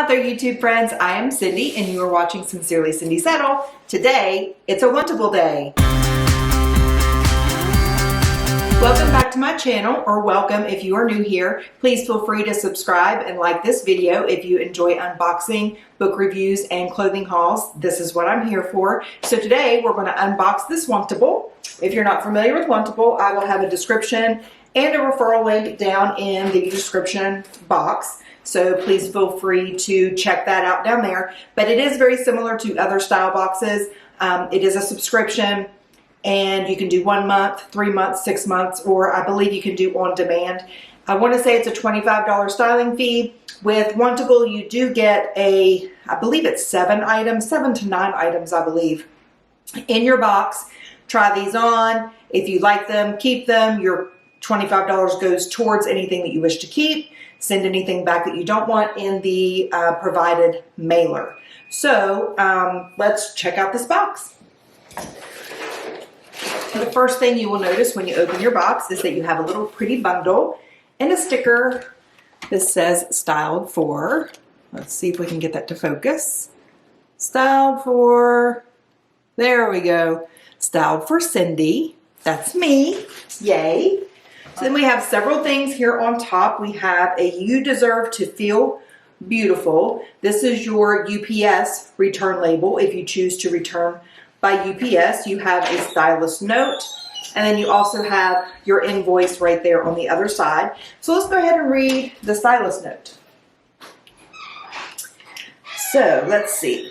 out there, YouTube friends? I am Cindy, and you are watching Sincerely Cindy Settle. Today, it's a Wantable day. Welcome back to my channel, or welcome if you are new here. Please feel free to subscribe and like this video if you enjoy unboxing, book reviews, and clothing hauls. This is what I'm here for. So today, we're going to unbox this Wantable. If you're not familiar with Wantable, I will have a description and a referral link down in the description box. So please feel free to check that out down there. But it is very similar to other style boxes. It is a subscription, and you can do 1 month, 3 months, 6 months, or I believe you can do on demand. I want to say it's a $25 styling fee. With Wantable, you do get I believe it's 7 to 9 items, I believe, in your box. Try these on. If you like them, keep them. Your $25 goes towards anything that you wish to keep. Send anything back that you don't want in the provided mailer. So let's check out this box. The first thing you will notice when you open your box is that you have a little pretty bundle and a sticker that says styled for. Let's see if we can get that to focus. Styled for, there we go. Styled for Cindy. That's me. Yay. So then we have several things here on top. We have a "You Deserve to Feel Beautiful." This is your UPS return label. If you choose to return by UPS, you have a stylist note, and then you also have your invoice right there on the other side. So let's go ahead and read the stylist note. So let's see.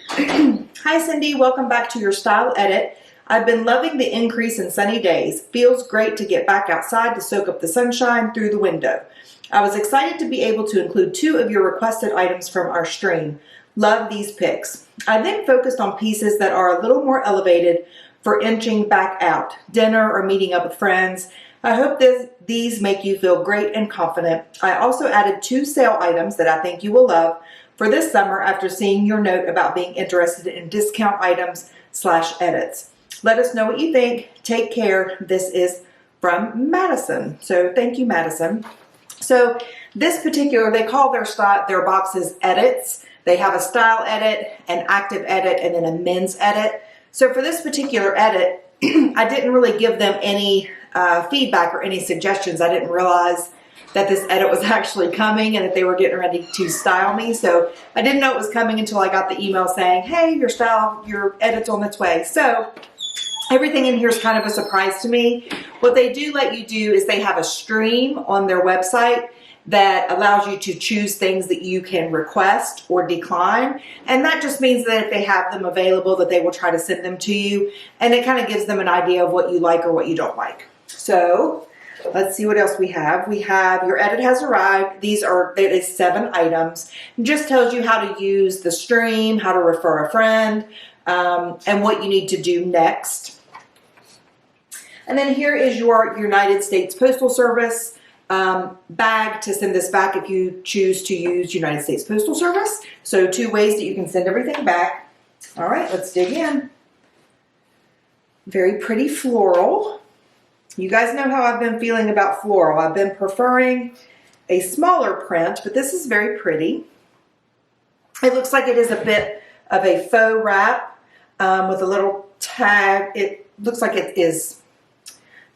Hi Cindy, welcome back to your style edit. I've been loving the increase in sunny days. Feels great to get back outside to soak up the sunshine through the window. I was excited to be able to include 2 of your requested items from our stream. Love these pics. I then focused on pieces that are a little more elevated for inching back out, dinner or meeting up with friends. I hope these make you feel great and confident. I also added 2 sale items that I think you will love for this summer after seeing your note about being interested in discount items / edits. Let us know what you think. Take care. This is from Madison. So thank you, Madison. So this particular, they call their boxes edits. They have a style edit, an active edit, and then a men's edit. So for this particular edit, I didn't really give them any feedback or any suggestions. I didn't realize that this edit was actually coming and that they were getting ready to style me. So I didn't know it was coming until I got the email saying, hey, your edit's on its way. So everything in here is kind of a surprise to me. What they do let you do is they have a stream on their website that allows you to choose things that you can request or decline. And that just means that if they have them available, that they will try to send them to you. And it kind of gives them an idea of what you like or what you don't like. So let's see what else we have. We have your edit has arrived. It is 7 items. It just tells you how to use the stream, how to refer a friend, and what you need to do next. And then here is your United States Postal Service bag to send this back if you choose to use United States Postal Service. So 2 ways that you can send everything back. All right, let's dig in. Very pretty floral. You guys know how I've been feeling about floral. I've been preferring a smaller print, but this is very pretty. It looks like it is a bit of a faux wrap with a little tag. It looks like it is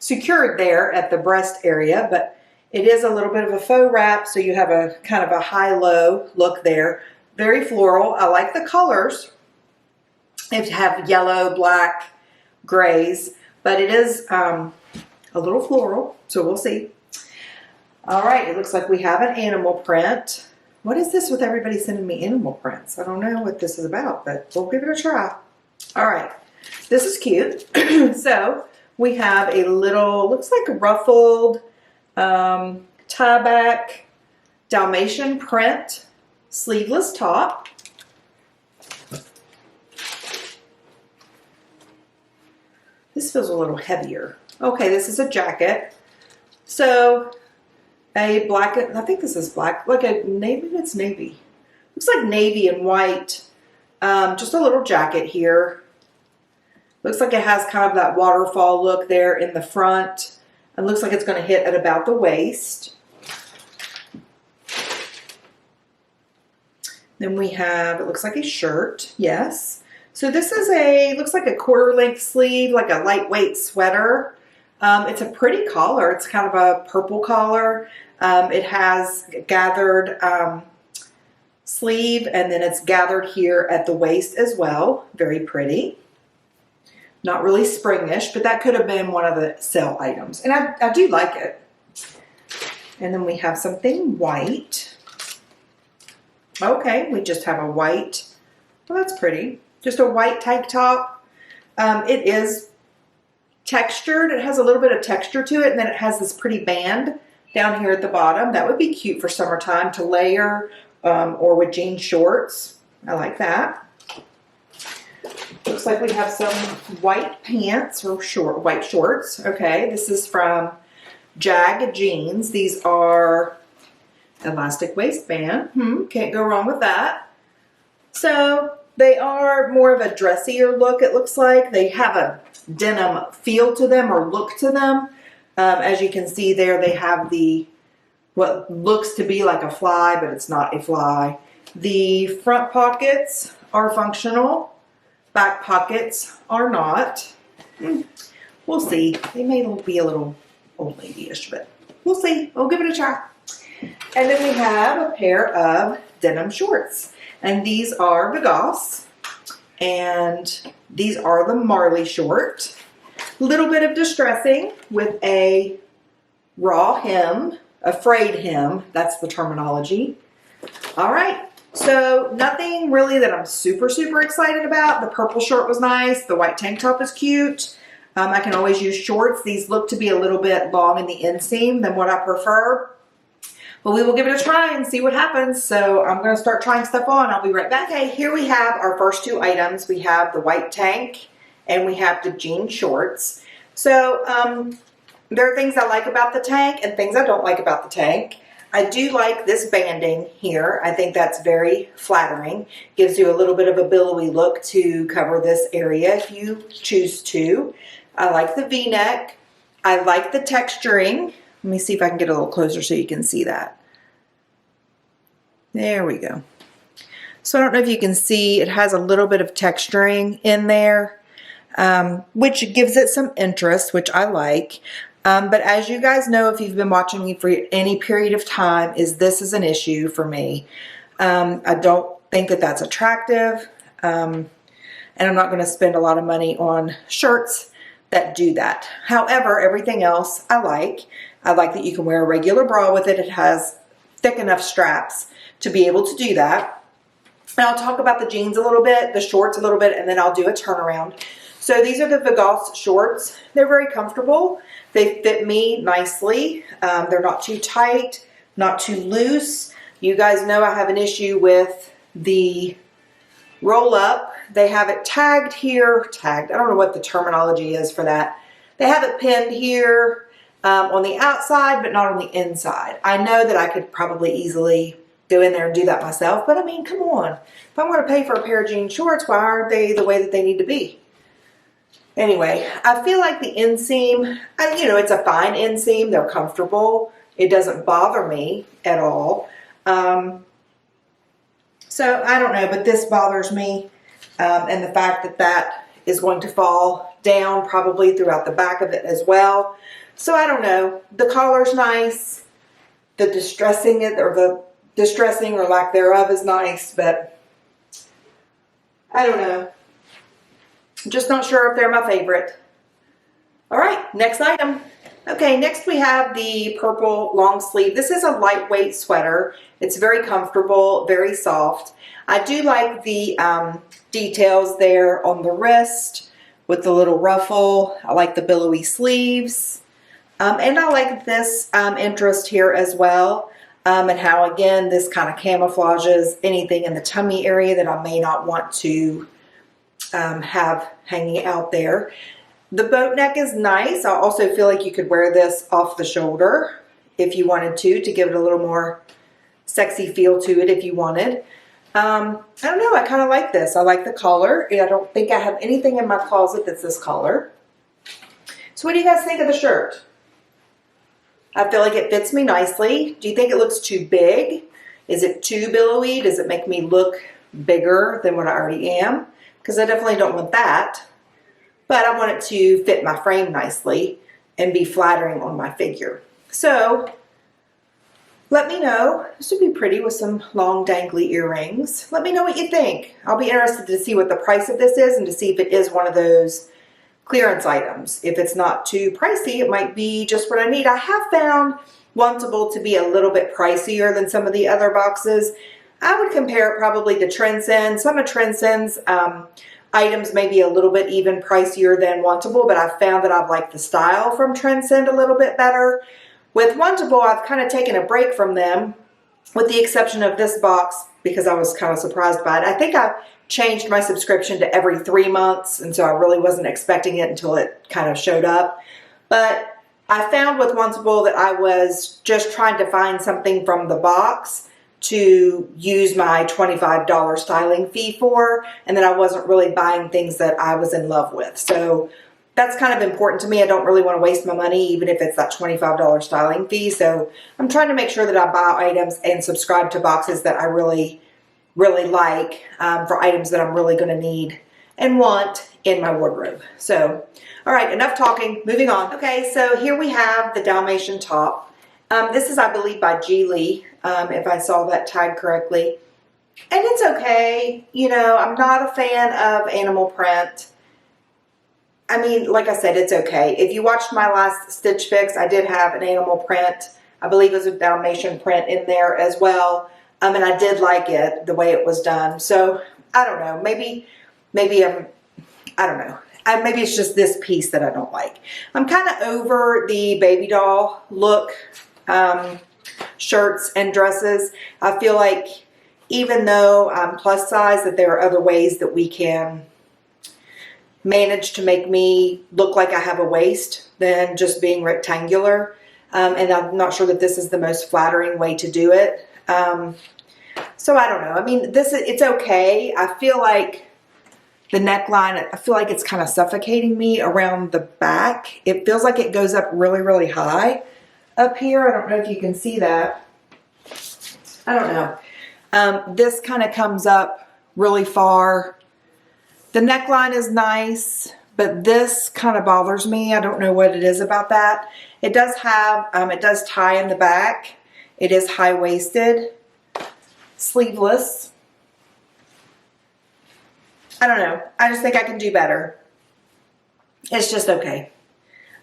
secured there at the breast area, but it is a little bit of a faux wrap, so you have a kind of a high-low look there. Very floral. I like the colors. They have yellow, black, grays, but it is a little floral, so we'll see. All right, it looks like we have an animal print. What is this with everybody sending me animal prints? I don't know what this is about, but we'll give it a try. All right, this is cute. So we have a little, looks like a ruffled tie-back Dalmatian print sleeveless top. This feels a little heavier. Okay, this is a jacket. So a black, I think this is black, like a navy, it's navy. Looks like navy and white. Just a little jacket here. Looks like it has kind of that waterfall look there in the front. It looks like it's going to hit at about the waist. Then we have, it looks like a shirt, yes. So this is a, looks like a quarter length sleeve, like a lightweight sweater. It's a pretty collar. It's kind of a purple collar. It has gathered sleeve, and then it's gathered here at the waist as well. Very pretty. Not really springish, but that could have been one of the sale items. And I do like it. And then we have something white. Okay, we just have a white, well, that's pretty. Just a white tank top. It is textured. It has a little bit of texture to it, and then it has this pretty band down here at the bottom. That would be cute for summertime to layer or with jean shorts. I like that. Looks like we have some white pants or white shorts. Okay, this is from Jag Jeans. These are elastic waistband. Can't go wrong with that. So they are more of a dressier look, it looks like. They have a denim feel to them or look to them. As you can see there, they have the, what looks to be like a fly, but it's not a fly. The front pockets are functional. Back pockets are not. We'll see. They may be a little old lady-ish, but we'll see. We'll give it a try. And then we have a pair of denim shorts. And these are Vigoss. And these are the Marley short. A little bit of distressing with a raw hem, a frayed hem. That's the terminology. All right. So nothing really that I'm super excited about. The purple shirt was nice. The white tank top is cute. I can always use shorts. These look to be a little bit long in the inseam than what I prefer. But we will give it a try and see what happens. So I'm going to start trying stuff on. I'll be right back. Okay, here we have our first two items. We have the white tank and we have the jean shorts. So there are things I like about the tank and things I don't like about the tank. I do like this banding here. I think that's very flattering. Gives you a little bit of a billowy look to cover this area if you choose to. I like the V-neck. I like the texturing. Let me see if I can get a little closer so you can see that. There we go. So I don't know if you can see, it has a little bit of texturing in there, which gives it some interest, which I like. But as you guys know, if you've been watching me for any period of time, this is an issue for me. I don't think that that's attractive. And I'm not going to spend a lot of money on shirts that do that. However, everything else I like. I like that you can wear a regular bra with it. It has thick enough straps to be able to do that. And I'll talk about the jeans a little bit, the shorts a little bit, and then I'll do a turnaround. So these are the Vigoss shorts. They're very comfortable. They fit me nicely. They're not too tight, not too loose. You guys know I have an issue with the roll up. They have it tagged here. Tagged. I don't know what the terminology is for that. They have it pinned here on the outside, but not on the inside. I know that I could probably easily go in there and do that myself, but I mean, come on. If I'm going to pay for a pair of jean shorts, why aren't they the way that they need to be? Anyway, I feel like the inseam, you know, it's a fine inseam. They're comfortable. It doesn't bother me at all. So I don't know, but this bothers me. And the fact that that is going to fall down probably throughout the back of it as well. So I don't know. The collar's nice. The distressing or lack thereof is nice, but I don't know. Just not sure if they're my favorite. All right, next item. Okay, next we have the purple long sleeve. This is a lightweight sweater. It's very comfortable, very soft. I do like the details there on the wrist with the little ruffle. I like the billowy sleeves. And I like this interest here as well. And how, again, this kind of camouflages anything in the tummy area that I may not want to have hanging out there. The boat neck is nice. I also feel like you could wear this off the shoulder if you wanted to give it a little more sexy feel to it if you wanted. I don't know. I kind of like this. I like the color. I don't think I have anything in my closet that's this color. So what do you guys think of the shirt? I feel like it fits me nicely. Do you think it looks too big? Is it too billowy? Does it make me look bigger than what I already am? Because I definitely don't want that. But I want it to fit my frame nicely and be flattering on my figure. So let me know. This would be pretty with some long dangly earrings. Let me know what you think. I'll be interested to see what the price of this is and to see if it is one of those clearance items. If it's not too pricey, it might be just what I need. I have found Wantable to be a little bit pricier than some of the other boxes. I would compare it probably to Transcend. Some of Transcend's items may be a little bit even pricier than Wantable, but I've found that I've liked the style from Transcend a little bit better. With Wantable, I've kind of taken a break from them, with the exception of this box, because I was kind of surprised by it. I think I changed my subscription to every 3 months, and so I really wasn't expecting it until it kind of showed up. But I found with Wantable that I was just trying to find something from the box to use my $25 styling fee for, and that I wasn't really buying things that I was in love with. So that's kind of important to me. I don't really want to waste my money, even if it's that $25 styling fee. So I'm trying to make sure that I buy items and subscribe to boxes that I really like, for items that I'm really going to need and want in my wardrobe. So, all right, enough talking, moving on. Okay, so here we have the Dalmatian top. This is, I believe, by Gilli, if I saw that tag correctly. And it's okay. You know, I'm not a fan of animal print. I mean, like I said, it's okay. If you watched my last Stitch Fix, I did have an animal print. I believe it was a Dalmatian print in there as well. And I did like it, the way it was done. So, I don't know. Maybe I don't know. Maybe it's just this piece that I don't like. I'm kind of over the baby doll look shirts and dresses. I feel like even though I'm plus size, that there are other ways that we can manage to make me look like I have a waist than just being rectangular. And I'm not sure that this is the most flattering way to do it. So I don't know. I mean, it's okay. I feel like the neckline, I feel like it's kind of suffocating me around the back. It feels like it goes up really, really high up here. I don't know if you can see that. I don't know. This kind of comes up really far. The neckline is nice, but this kind of bothers me. I don't know what it is about that. It does have, it does tie in the back. It is high-waisted, sleeveless. I don't know. I just think I can do better. It's just okay.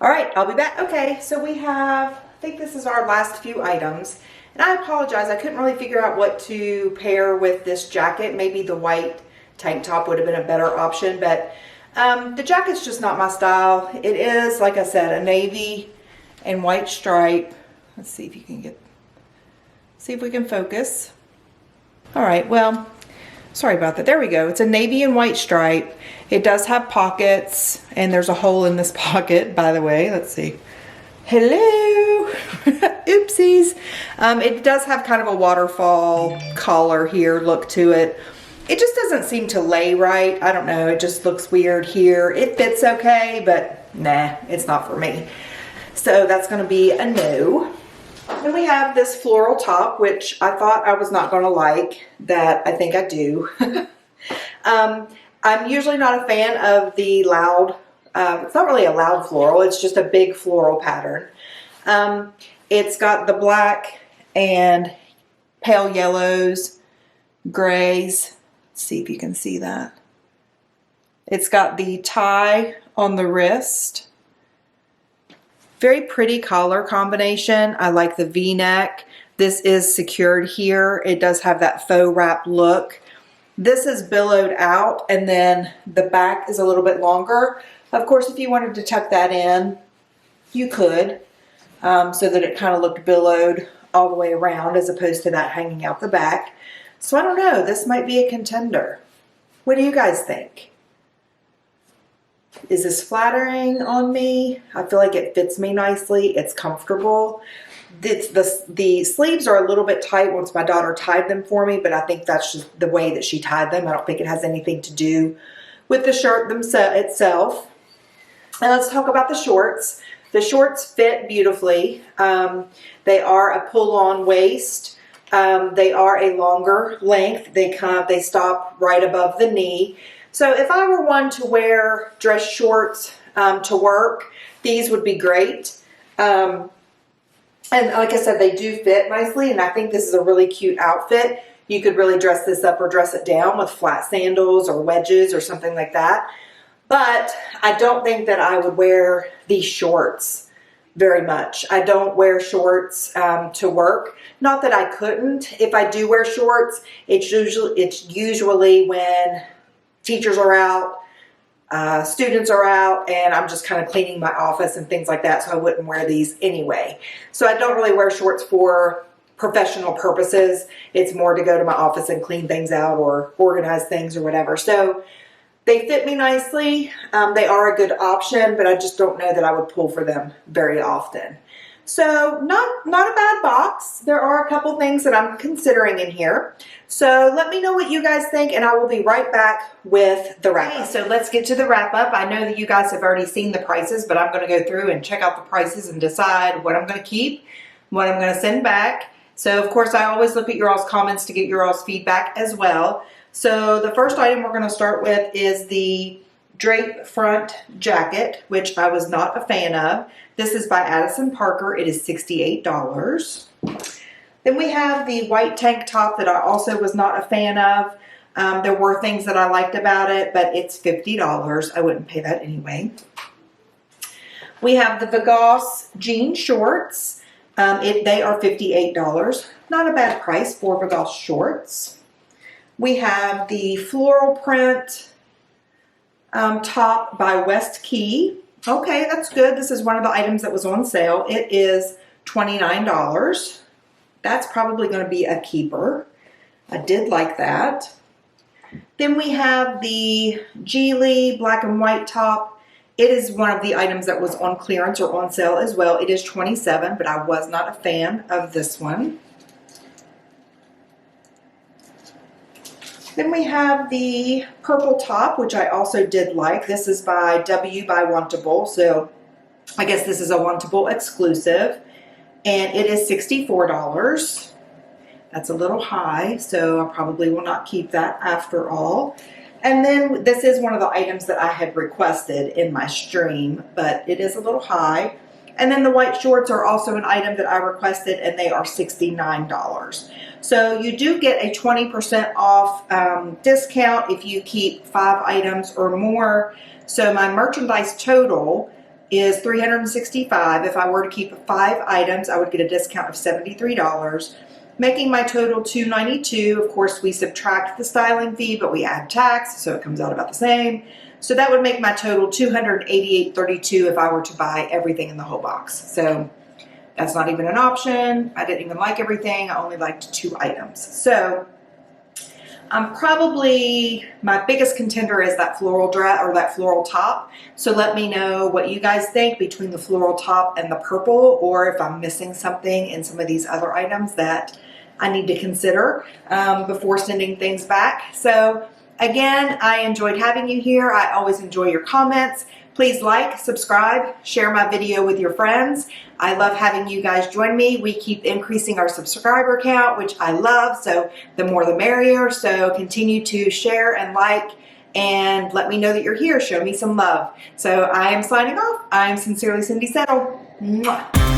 All right, I'll be back. Okay, so we have, I think this is our last few items. And I apologize, I couldn't really figure out what to pair with this jacket. Maybe the white tank top would have been a better option, but the jacket's just not my style. It is, like I said, a navy and white stripe. Let's see if you can see if we can focus. All right, well, sorry about that. There we go. It's a navy and white stripe. It does have pockets, and there's a hole in this pocket, by the way. Let's see. Hello. Oopsies. It does have kind of a waterfall collar here look to it. It just doesn't seem to lay right. I don't know. It just looks weird here. It fits okay, but nah, it's not for me. So that's going to be a no. Then we have this floral top, which I thought I was not going to like, that I think I do. I'm usually not a fan of the loud, it's not really a loud floral, it's just a big floral pattern. It's got the black and pale yellows, grays. Let's see if you can see that. It's got the tie on the wrist. Very pretty collar combination. I like the V-neck. This is secured here. It does have that faux wrap look. This is billowed out, and then the back is a little bit longer. Of course, if you wanted to tuck that in, you could, so that it kind of looked billowed all the way around as opposed to that hanging out the back. So I don't know. This might be a contender. What do you guys think? Is this flattering on me? I feel like it fits me nicely. It's comfortable. The sleeves are a little bit tight once my daughter tied them for me, but I think that's just the way that she tied them. I don't think it has anything to do with the shirt itself. And let's talk about the shorts. The shorts fit beautifully. They are a pull-on waist. They are a longer length. They stop right above the knee. So if I were one to wear dress shorts to work, these would be great. And like I said, they do fit nicely, and I think this is a really cute outfit. You could really dress this up or dress it down with flat sandals or wedges or something like that. But I don't think that I would wear these shorts very much. I don't wear shorts to work. Not that I couldn't. If I do wear shorts, it's usually when teachers are out, students are out, and I'm just kind of cleaning my office and things like that, so I wouldn't wear these anyway. So I don't really wear shorts for professional purposes. It's more to go to my office and clean things out or organize things or whatever. So they fit me nicely. They are a good option, but I just don't know that I would pull for them very often. So not a bad box. There are a couple things that I'm considering in here. So let me know what you guys think, and I will be right back with the wrap up. So let's get to the wrap up. I know that you guys have already seen the prices, but I'm going to go through and check out the prices and decide what I'm going to keep, what I'm going to send back. So of course I always look at your all's comments to get your all's feedback as well. So the first item we're going to start with is the Drape front jacket, which I was not a fan of. This is by Adyson Parker. It is $68. Then we have the white tank top that I also was not a fan of. There were things that I liked about it, but it's $50. I wouldn't pay that anyway. We have the Vigoss jean shorts. They are $58. Not a bad price for Vigoss shorts. We have the floral print top by West Key. Okay, that's good. This is one of the items that was on sale. It is $29. That's probably going to be a keeper. I did like that. Then we have the Gilli black and white top. It is one of the items that was on clearance or on sale as well. It is $27, but I was not a fan of this one. Then we have the purple top, which I also did like. This is by W by Wantable, so I guess this is a Wantable exclusive. And it is $64. That's a little high, so I probably will not keep that after all. And then this is one of the items that I had requested in my stream, but it is a little high. And then the white shorts are also an item that I requested, and they are $69. So you do get a 20% off discount if you keep 5 items or more. So my merchandise total is $365. If I were to keep 5 items, I would get a discount of $73, making my total $292. Of course, we subtract the styling fee, but we add tax, so it comes out about the same. So that would make my total $288.32 if I were to buy everything in the whole box. So that's not even an option. I didn't even like everything. I only liked 2 items. So probably my biggest contender is that floral dress or that floral top. So let me know what you guys think between the floral top and the purple, or if I'm missing something in some of these other items that I need to consider before sending things back. So again, I enjoyed having you here. I always enjoy your comments. Please like, subscribe, share my video with your friends. I love having you guys join me. We keep increasing our subscriber count, which I love, so the more the merrier. So continue to share and like, and let me know that you're here. Show me some love. So I am signing off. I'm Sincerely Cindy Settle. Mwah.